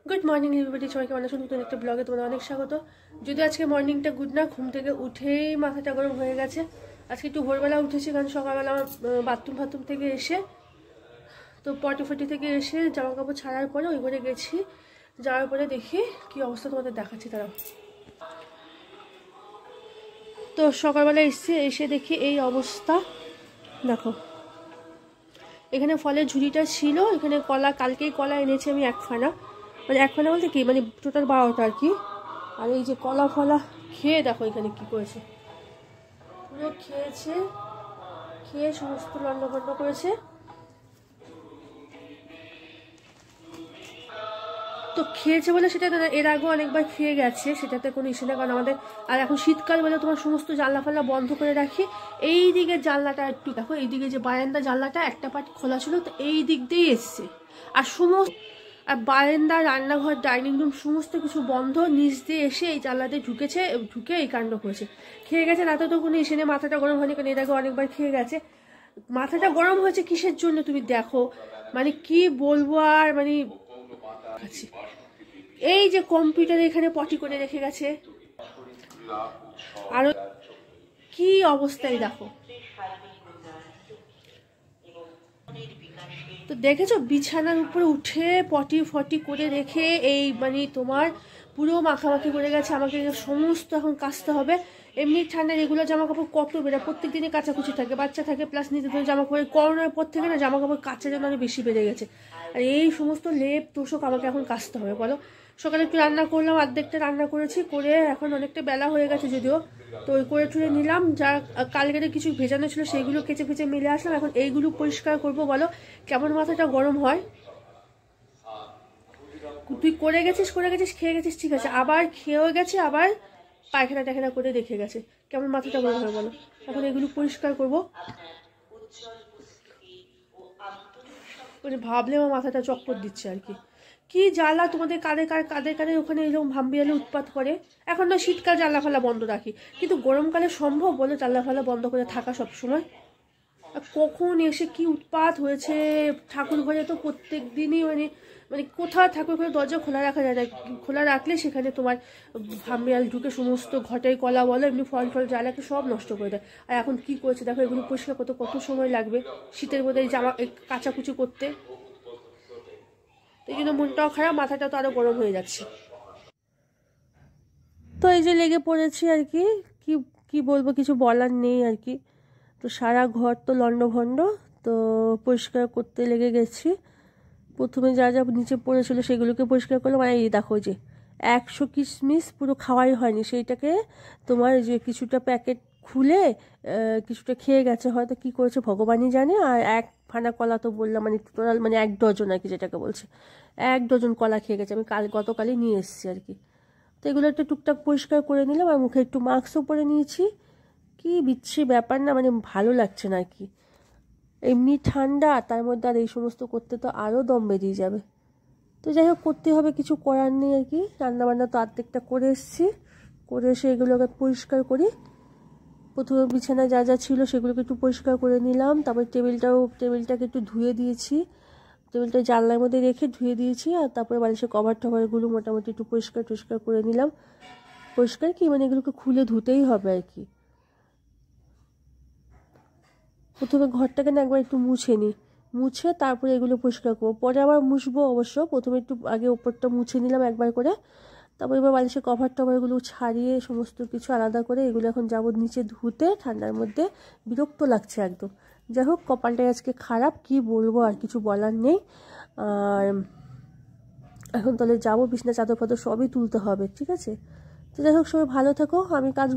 Good morning everybody, সবাইকে অনেক নতুন একটা ব্লগে তোমাদের অনেক স্বাগত। যদি আজকে মর্নিংটা গুড না, ঘুম থেকে উঠেই মাথাটা গরম হয়ে গেছে। আজকে একটু ভোরবেলা উঠেছি, কারণ সকালবেলা আমার বাথরুম থেকে এসে, তো পটি থেকে এসে জামা কাপড় ছাড়ার পরে ওই ঘরে গেছি। যাওয়ার পরে দেখি কি অবস্থা, তোমাদের দেখাচ্ছি তারা। তো সকালবেলা এসে দেখি এই অবস্থা। দেখো, এখানে ফলের ঝুড়িটা ছিল, এখানে কলা, কালকেই কলা এনেছি আমি এক ফানা, মানে এক ফানা বলতে কি, মানে টোটাল 12টা আর কি। আর এই যে কলা ফলা খেয়ে দেখো এখানে কি করেছে, পুরো খেয়েছে, খেয়ে সমস্ত লন্ডভন্ড করেছে। তো খেয়েছে বলে সেটা এর আগেও অনেকবার খেয়ে গেছে, সেটাতে কোনো ইস্যু না, কারণ আমাদের আর এখন শীতকাল বলে তোমার সমস্ত জানলা ফাল্লা বন্ধ করে রাখি। এই দিকের জানলাটা একটু দেখো, এই দিকে যে বারান্দা জানলাটা একটা পার্ট খোলা ছিল, তো এই দিক দিয়েই এসছে। আর সমস্ত আর বারান্দা, রান্নাঘর, ডাইনিং রুম সমস্ত কিছু বন্ধ, নিচ দিয়ে এসে এই জানলাতে ঢুকে এই কাণ্ড করেছে। খেয়ে গেছে, রাতে তো কোনো ইস্যু নেই, মাথাটা গরম হয়নি, কারণ এর আগে অনেকবার খেয়ে গেছে। মাথাটা গরম হয়েছে কিসের জন্য তুমি দেখো, মানে কি বলবো আর, মানে এই যে কম্পিউটারে এখানে পটি করে রেখে গেছে, আরো কি অবস্থায় দেখো। তো দেখেছো, বিছানার উপরে উঠে পটি ফটি করে রেখে এই মানে তোমার পুরো মাখামাখি করে গেছে। আমাকে সমস্ত এখন কাচতে হবে। এমনি ঠান্ডা রেগুলার জামা কাপড় কত বেড়ে, প্রত্যেক দিনে কাচাকুচি থাকে, বাচ্চা থাকে, প্লাস নিজেদের জামা কাপড়। করোনার পর থেকে না জামা কাপড় কাচার জন্য অনেক বেশি বেড়ে গেছে। আর এই সমস্ত লেপ তোষক আমাকে এখন কাচতে হবে। বলো, সকালে একটু রান্না করলাম, অর্ধেকটা রান্না করেছি, করে এখন অনেকটা বেলা হয়ে গেছে যদিও, তো ওই করে টুরে নিলাম। যা কালকের কিছু ভেজানো ছিল সেইগুলো কেচে ফেচে মিলে আসলাম। এখন এইগুলো পরিষ্কার করব। বলো কেমন মাথাটা গরম হয়। তুই করে গেছিস খেয়ে গেছিস, ঠিক আছে, আবার খেয়েও গেছে, আবার পায়খানা টায়খানা করে রেখে গেছে, কেমন মাথাটা গরম হয় বলো। এখন এগুলো পরিষ্কার করবো, মানে ভাবলে আমার মাথাটা চক্কর দিচ্ছে আর কি। কি জ্বালা, তোমাদের কাদের ওখানে এরকম ভাম্বিয়ালে উৎপাত করে। এখন না শীতকাল জানলা ফালা বন্ধ রাখি, কিন্তু গরমকালে সম্ভব বলে জানলা ফালা বন্ধ করে থাকা সব সময়? কখন এসে কি উৎপাত হয়েছে। ঠাকুর ঘরে তো প্রত্যেক দিনই মানে মানে কোথাও ঠাকুর ঘরে দরজা খোলা রাখা যায় না, খোলা রাখলে সেখানে তোমার ভাম্বিয়াল ঢুকে সমস্ত ঘটাই কলা বলো এমনি ফল জ্বালাকে সব নষ্ট করে দেয়। আর এখন কি করেছে দেখো, এগুলো পরিষ্কার করতে কত সময় লাগবে শীতের মধ্যে জামা কাচাকুচি করতে। এই জন্য মনটাও খারাপ, মাথাটা তো আরো গরম হয়ে যাচ্ছে। তো এই যে লেগে পড়েছি আর কি, কি কি বলবো, কিছু বলার নেই আর কি। তো সারা ঘর তো লন্ডভন্ড, তো পরিষ্কার করতে লেগে গেছি। প্রথমে যা যা নিচে পড়েছিল সেগুলোকে পরিষ্কার করলাম। আর এই দেখো যে 100 কিশমিশ পুরো খাওয়াই হয়নি, সেইটাকে তোমার যে কিছুটা প্যাকেট খুলে কিছুটা খেয়ে গেছে, হয়তো কি করেছে ভগবানই জানে। আর এক ফানা কলা তো বললাম, মানে টোটাল মানে 1 ডজন আর কি, যেটাকে বলছে 1 ডজন কলা খেয়ে গেছে। আমি গতকালই নিয়ে এসেছি আর কি। তো এগুলো একটু টুকটাক পরিষ্কার করে নিলাম, আর মুখে একটু মাস্কও পরে নিয়েছি। কি বিচ্ছি ব্যাপার না, মানে ভালো লাগছে না আর কি। এমনি ঠান্ডা, তার মধ্যে আর এই সমস্ত করতে তো আরও দম বেরিয়ে যাবে। তো যাই হোক, করতে হবে, কিছু করার নেই আর কি। রান্নাবান্না তো অর্ধেকটা করে এসেছি, করে এসে এগুলোকে পরিষ্কার করি। প্রথমে বিছানায় যা যা ছিল সেগুলোকে একটু পরিষ্কার করে নিলাম। তারপর টেবিলটাকে একটু ধুয়ে দিয়েছি, টেবিলটা জানলার মধ্যে রেখে ধুয়ে দিয়েছি। আর তারপরে বালিশের কভার টভারগুলো মোটামুটি একটু পরিষ্কার করে নিলাম। পরিষ্কার কি, মানে এগুলোকে খুলে ধুতেই হবে আর কি। প্রথমে ঘরটাকে না একবার একটু মুছে তারপরে এগুলো পরিষ্কার করবো, পরে আবার মুছবো অবশ্য। প্রথমে একটু আগে ওপরটা মুছে নিলাম একবার করে, তারপর এবার বালিশের কভার টভারগুলো ছাড়িয়ে সমস্ত কিছু আলাদা করে এগুলো এখন যাবো নিচে ধুতে। ঠান্ডার মধ্যে বিরক্ত লাগছে একদম। যাই হোক, কপালটাই আজকে খারাপ, কি বলবো, আর কিছু বলার নেই। আর এখন তাহলে যাবো, বিছনা চাদর ফাদর সবই তুলতে হবে, ঠিক আছে। তো যাই হোক, সবাই ভালো থাকো। আমি কাজ